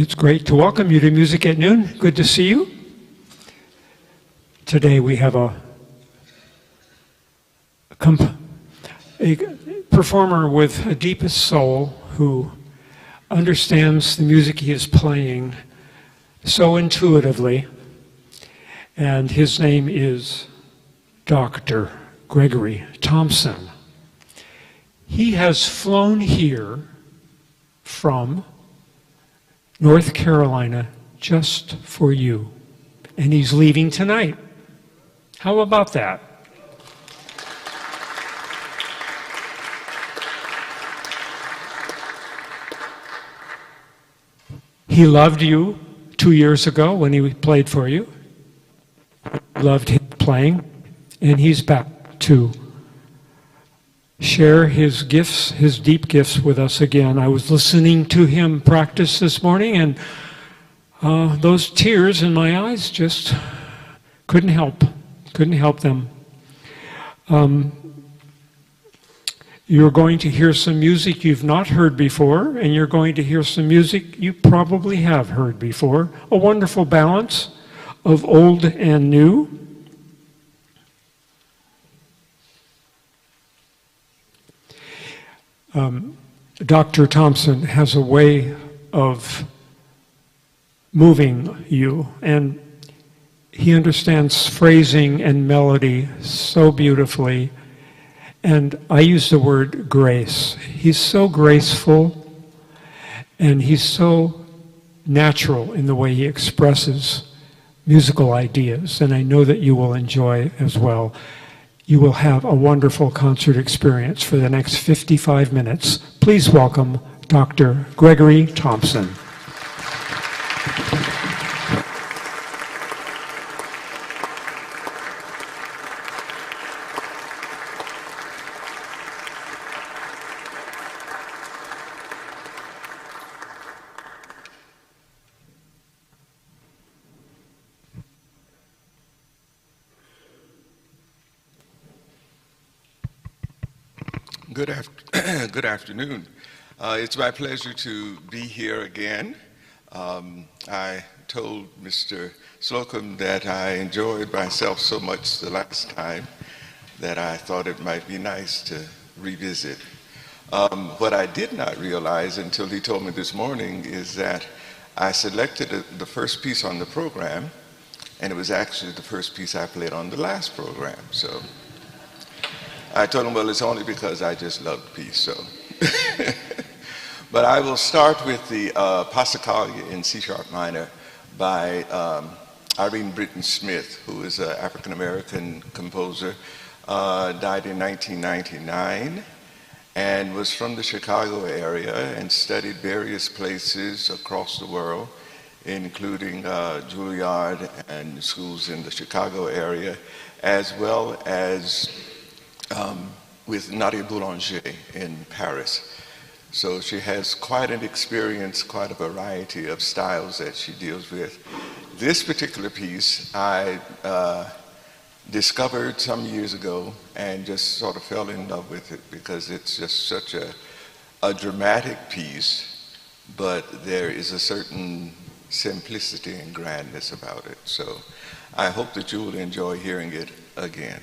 It's great to welcome you to Music at Noon. Good to see you. Today we have a performer with a deepest soul who understands the music he is playing so intuitively. And his name is Dr. Gregory Thompson. He has flown here from North Carolina just for you. And he's leaving tonight. How about that? He loved you 2 years ago when he played for you. Loved his playing. And he's back to share his gifts, his deep gifts with us again. I was listening to him practice this morning, and those tears in my eyes just couldn't help them. You're going to hear some music you've not heard before, and you're going to hear some music you probably have heard before. A wonderful balance of old and new. Dr. Thompson has a way of moving you, and he understands phrasing and melody so beautifully. And I use the word grace. He's so graceful, and he's so natural in the way he expresses musical ideas, and I know that you will enjoy as well. You will have a wonderful concert experience for the next 55 minutes. Please welcome Dr. Gregory Thompson. Good afternoon. It's my pleasure to be here again. I told Mr. Slocum that I enjoyed myself so much the last time that I thought it might be nice to revisit. What I did not realize until he told me this morning is that I selected the first piece on the program, and it was actually the first piece I played on the last program. So I told him, well, it's only because I just love the piece, so. But I will start with the Passacaglia in C-sharp minor by Irene Britton Smith, who is an African-American composer, died in 1999, and was from the Chicago area and studied various places across the world, including Juilliard and schools in the Chicago area, as well as with Nadia Boulanger in Paris. So she has quite an experience, quite a variety of styles that she deals with. This particular piece I discovered some years ago and just sort of fell in love with it because it's just such a dramatic piece, but there is a certain simplicity and grandness about it. So I hope that you will enjoy hearing it again.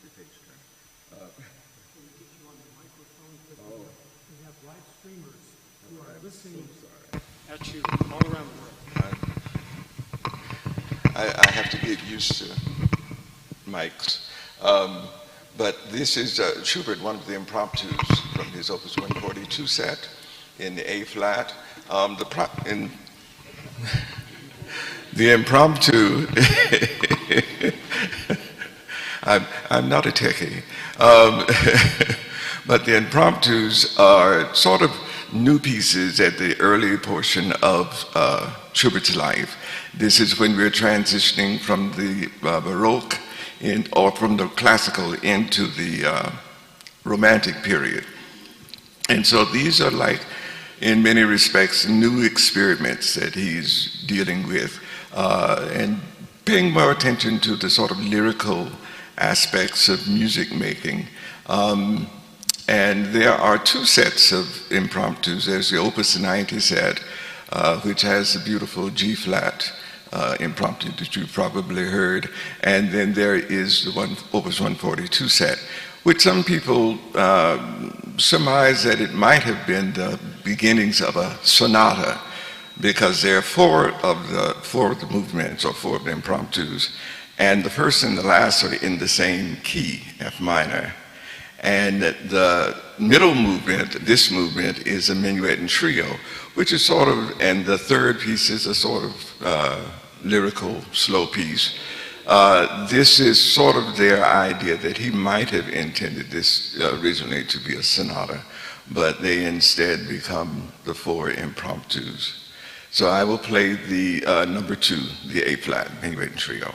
the page turn. We have live streamers who are listening At you all around the world. I have to get used to mics. But this is Schubert, one of the impromptus from his Opus 142 set in the A flat. The impromptu, I'm not a techie, but the impromptus are sort of new pieces at the early portion of Schubert's life. This is when we're transitioning from the Baroque or from the classical into the Romantic period. And so these are like, in many respects, new experiments that he's dealing with and paying more attention to the sort of lyrical aspects of music making. And there are two sets of impromptus. There's the Opus 90 set, which has a beautiful G-flat impromptu that you've probably heard. And then there is the Opus 142 set, which some people surmise that it might have been the beginnings of a sonata, because there are four of the movements, or four of the impromptus, and the first and the last are in the same key, F minor. And the middle movement, this movement, is a minuet and trio, which is sort of, and the third piece is a sort of lyrical slow piece. This is sort of their idea that he might have intended this originally to be a sonata, but they instead become the four impromptus. So I will play the number 2, the A flat, minuet and trio.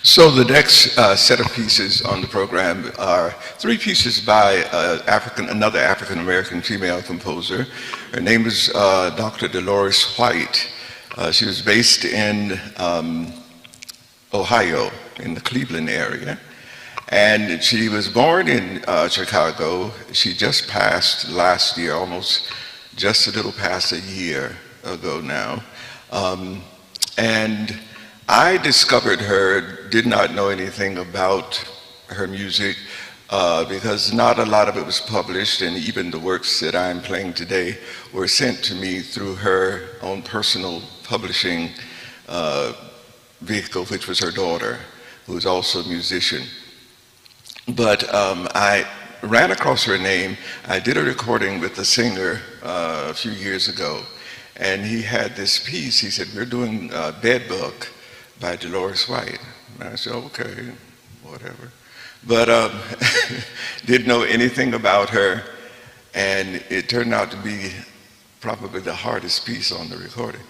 So the next set of pieces on the program are three pieces by another African-American female composer. Her name is Dr. Dolores White. She was based in Ohio, in the Cleveland area. And she was born in Chicago. She just passed last year, almost just a little past a year ago now. And I discovered her, did not know anything about her music because not a lot of it was published, and even the works that I'm playing today were sent to me through her own personal publishing vehicle, which was her daughter, who is also a musician. But I ran across her name. I did a recording with a singer a few years ago, and he had this piece. He said, "We're doing Bedbug by Dolores White." And I said, "Okay, whatever." But didn't know anything about her, and it turned out to be probably the hardest piece on the recording.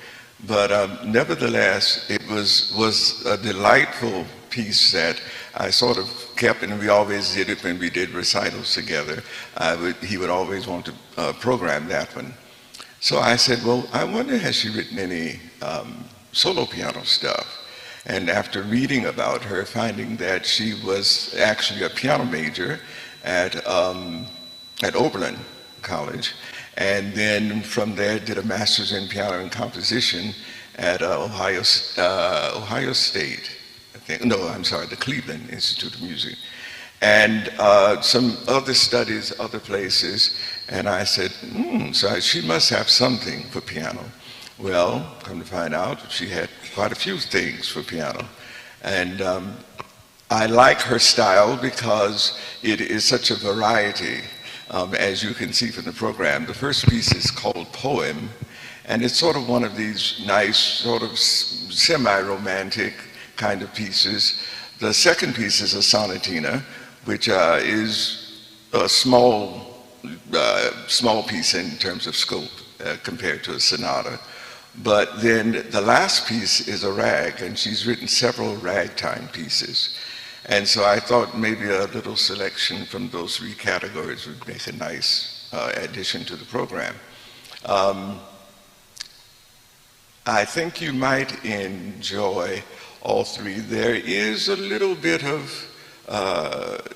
But nevertheless, it was a delightful piece that I sort of kept, and we always did it when we did recitals together. He would always want to program that one. So I said, well, I wonder, has she written any solo piano stuff? And after reading about her, finding that she was actually a piano major at Oberlin College, and then from there did a master's in piano and composition at Ohio State. The Cleveland Institute of Music, and some other studies, other places. And I said, so she must have something for piano. Well, come to find out, she had quite a few things for piano. And I like her style because it is such a variety, as you can see from the program. The first piece is called Poem, and it's sort of one of these nice, sort of semi-romantic kind of pieces. The second piece is a sonatina, which is a small piece in terms of scope compared to a sonata. But then the last piece is a rag, and she's written several ragtime pieces. And so I thought maybe a little selection from those three categories would make a nice addition to the program. I think you might enjoy all three. There is a little bit of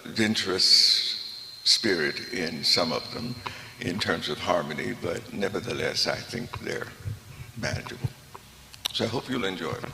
adventurous spirit in some of them in terms of harmony, but nevertheless, I think they're manageable. So I hope you'll enjoy it.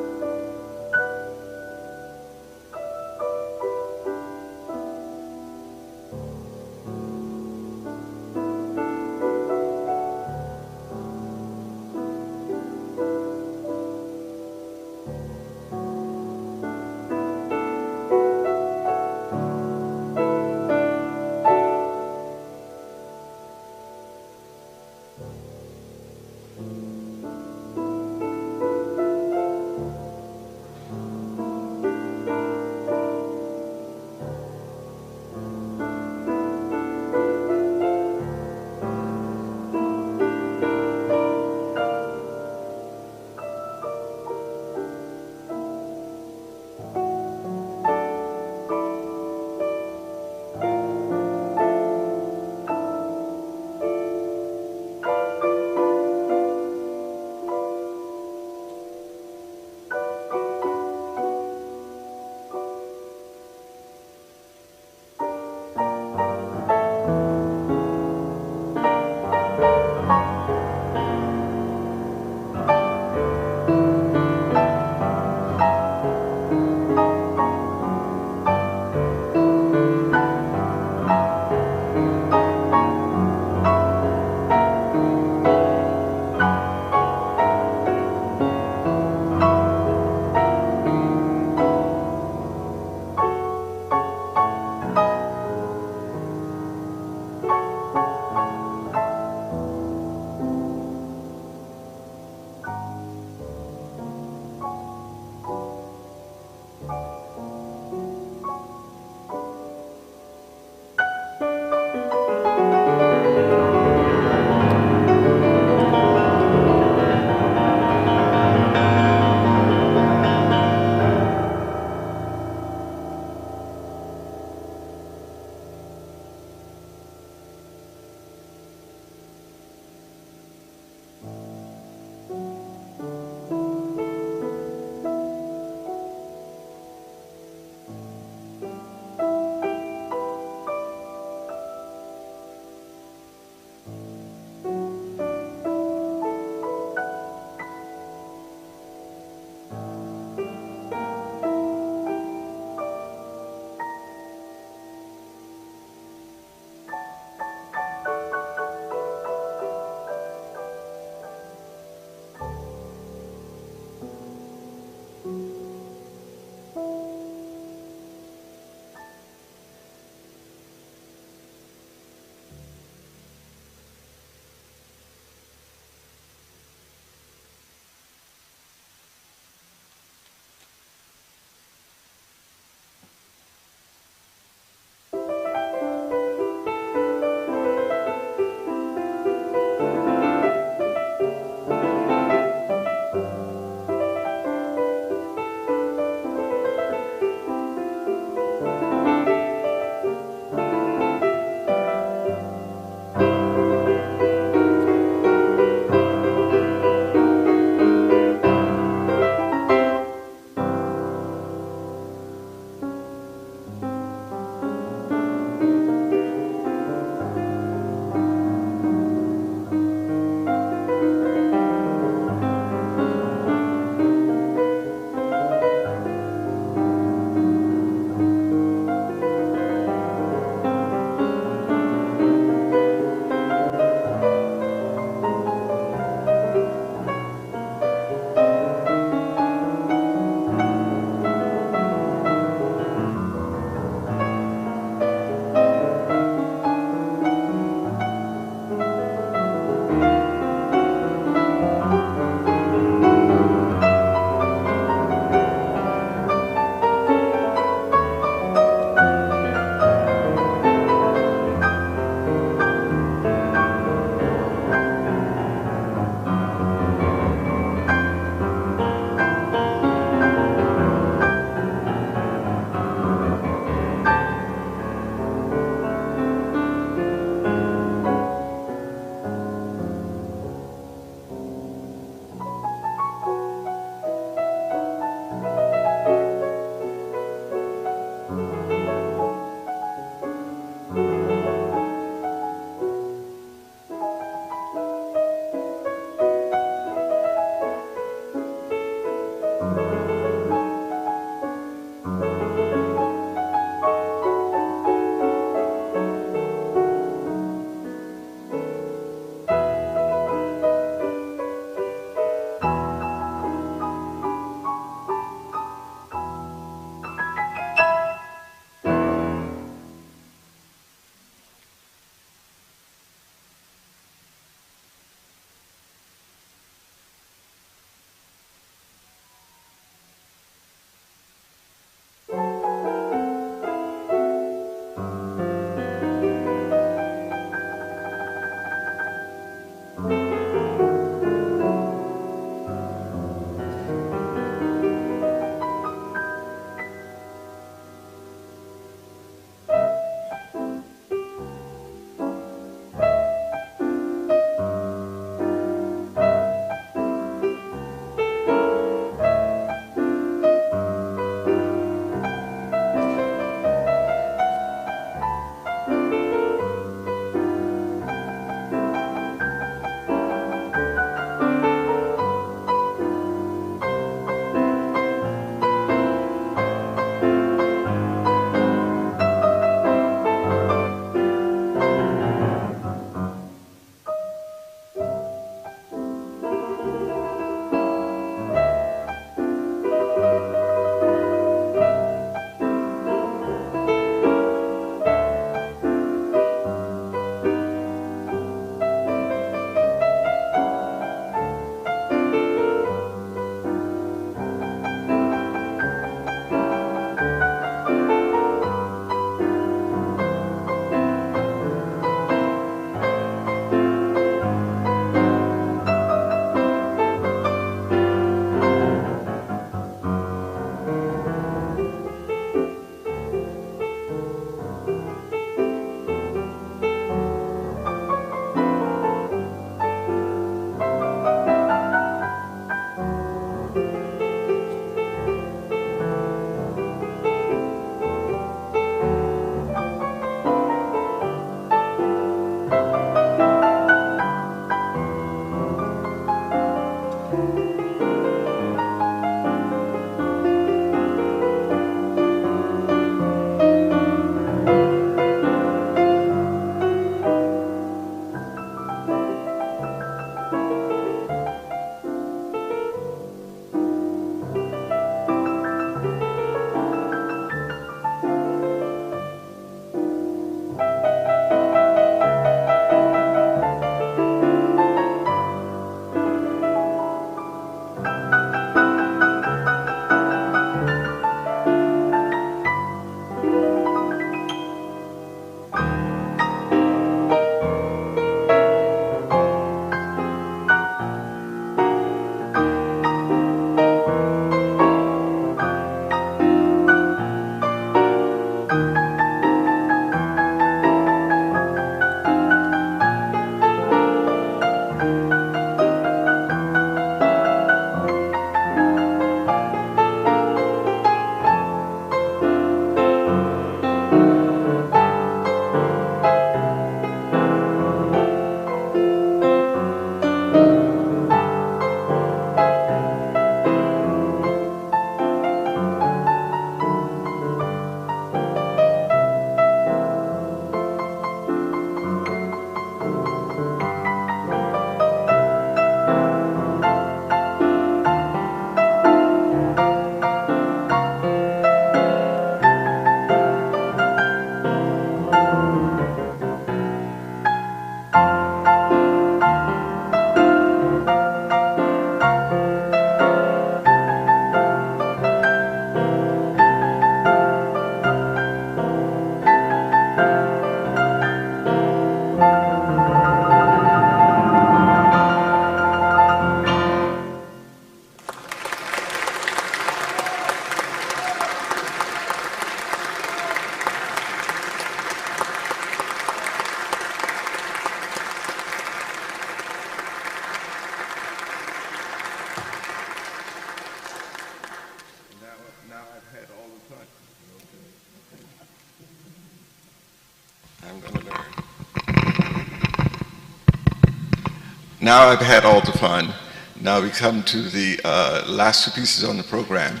now I've had all the fun. Now we come to the last two pieces on the program.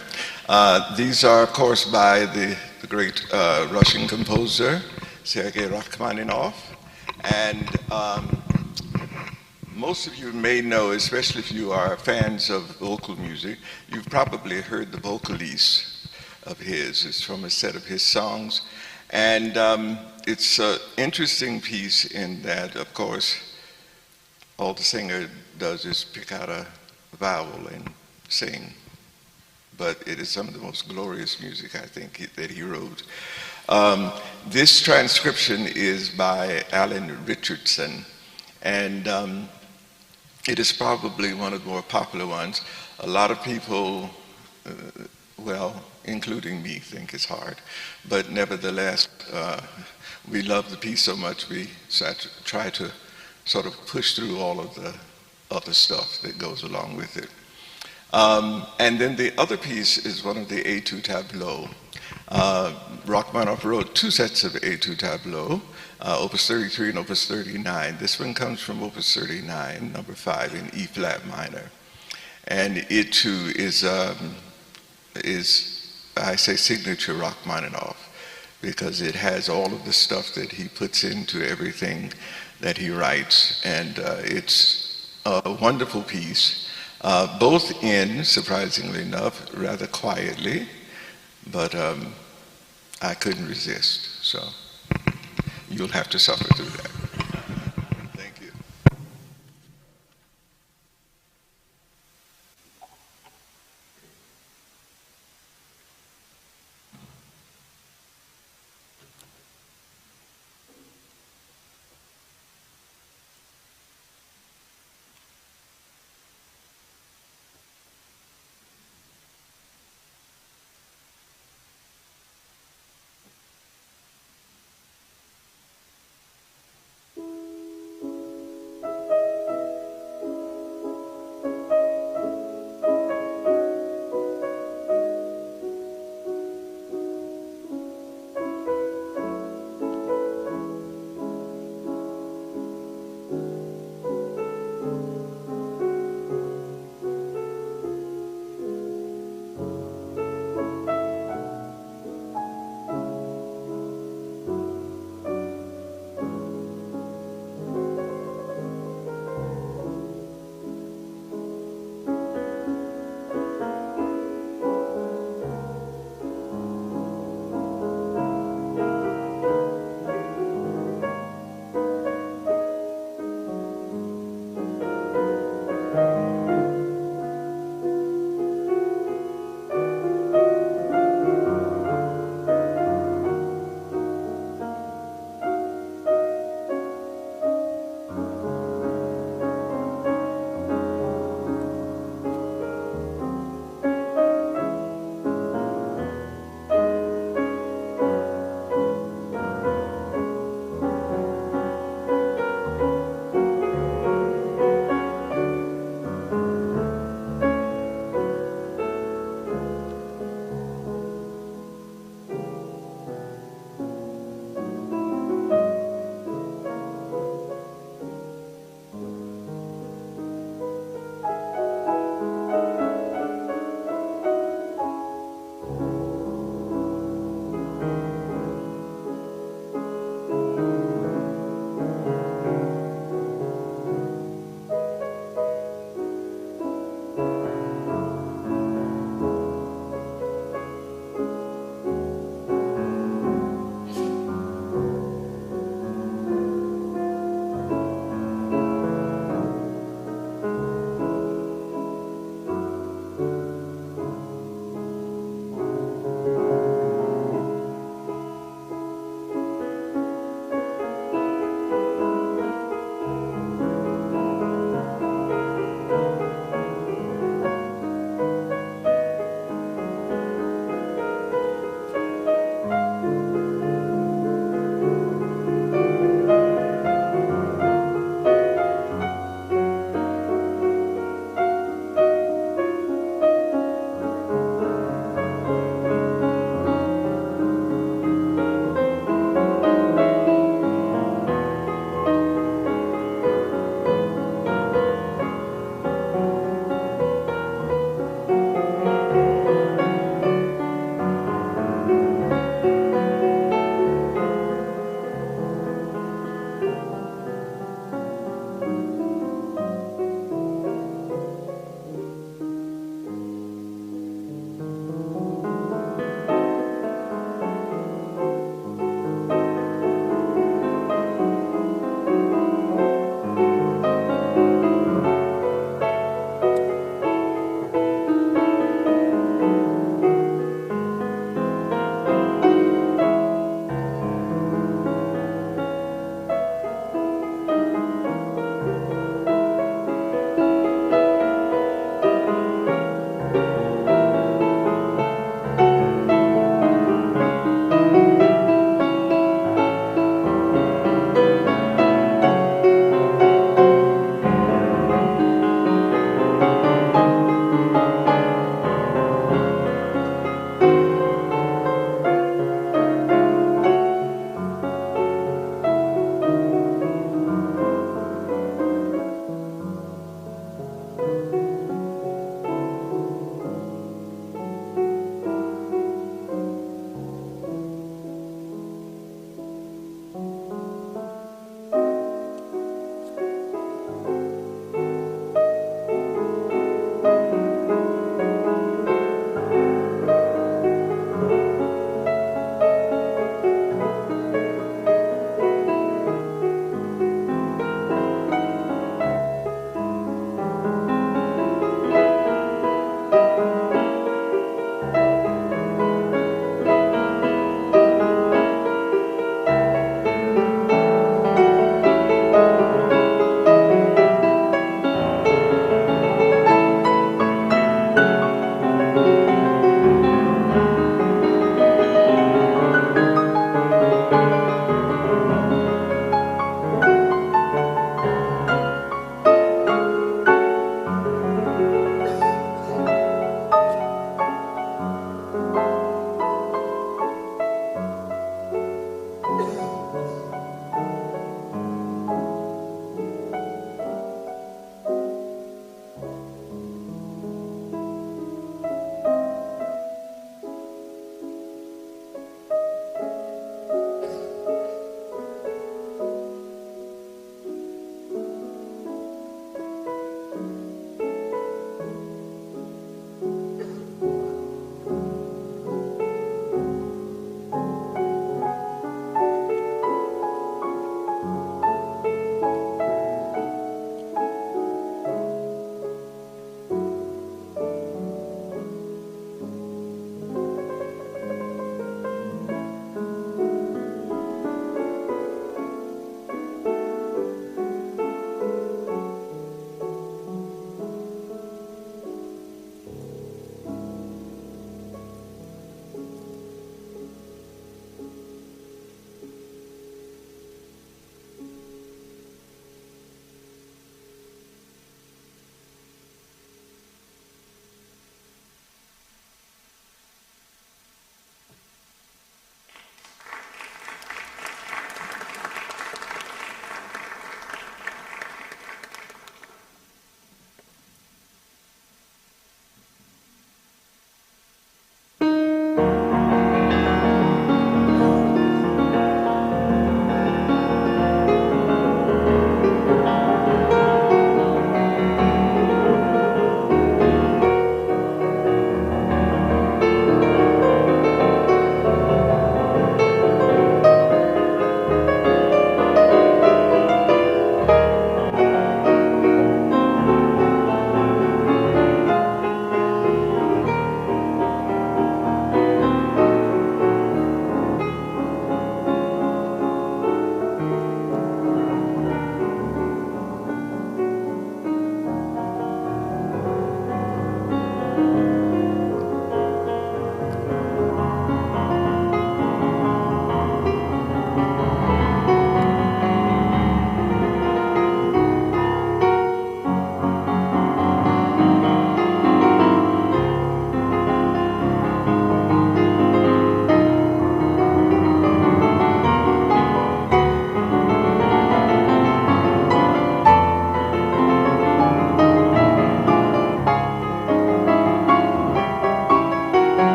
These are, of course, by the great Russian composer, Sergei Rachmaninoff. And most of you may know, especially if you are fans of vocal music, you've probably heard the Vocalise of his. It's from a set of his songs. And it's an interesting piece in that, of course, all the singer does is pick out a vowel and sing. But it is some of the most glorious music, I think, that he wrote. This transcription is by Alan Richardson, and it is probably one of the more popular ones. A lot of people, well, including me, think it's hard. But nevertheless, we love the piece so much, we try to sort of push through all of the other stuff that goes along with it. And then the other piece is one of the Etude-Tableaux. Rachmaninoff wrote two sets of Etude-Tableaux, Opus 33 and Opus 39. This one comes from Opus 39, number 5 in E flat minor. And it too is I say signature Rachmaninoff, because it has all of the stuff that he puts into everything that he writes. And it's a wonderful piece, both in, surprisingly enough, rather quietly, but I couldn't resist, so you'll have to suffer through that. Thank you.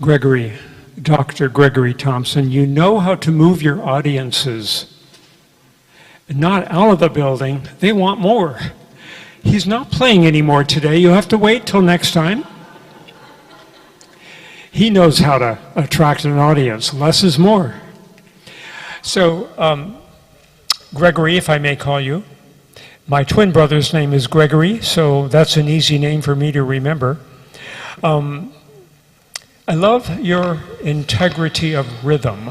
Gregory, Dr. Gregory Thompson, you know how to move your audiences. Not out of the building, they want more. He's not playing anymore today, you have to wait till next time. He knows how to attract an audience, less is more. So, Gregory, if I may call you, my twin brother's name is Gregory, so that's an easy name for me to remember. I love your integrity of rhythm.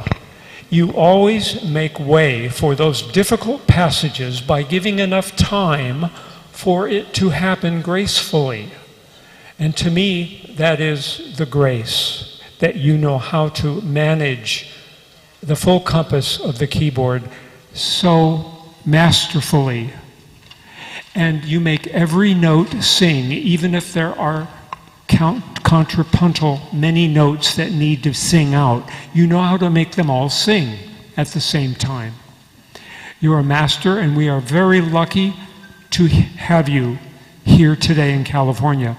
You always make way for those difficult passages by giving enough time for it to happen gracefully. And to me, that is the grace, that you know how to manage the full compass of the keyboard so masterfully. And you make every note sing, even if there are contrapuntal many notes that need to sing out. You know how to make them all sing at the same time. You're a master, and we are very lucky to have you here today in California.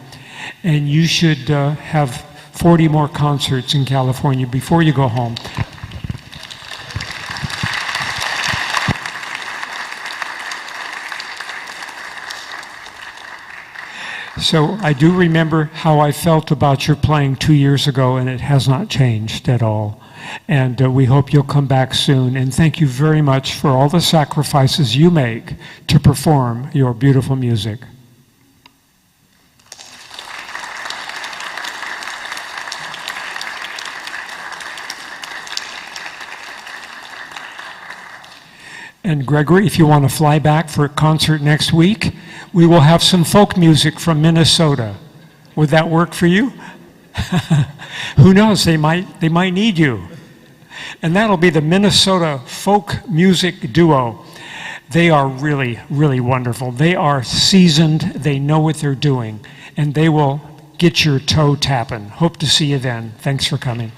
And you should have 40 more concerts in California before you go home. So I do remember how I felt about your playing 2 years ago, and it has not changed at all. And we hope you'll come back soon. And thank you very much for all the sacrifices you make to perform your beautiful music. And Gregory, if you want to fly back for a concert next week, we will have some folk music from Minnesota. Would that work for you? Who knows, they might need you. And that'll be the Minnesota Folk Music Duo. They are really, really wonderful. They are seasoned, they know what they're doing, and they will get your toe tapping. Hope to see you then. Thanks for coming.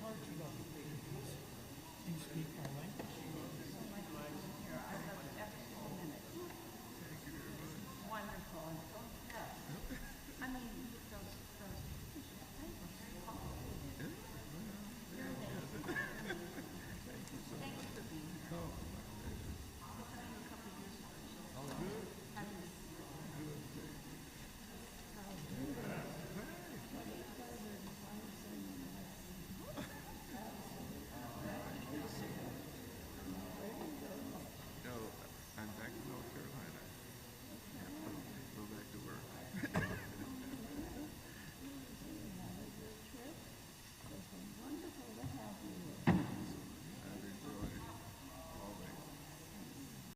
hard to know. You speak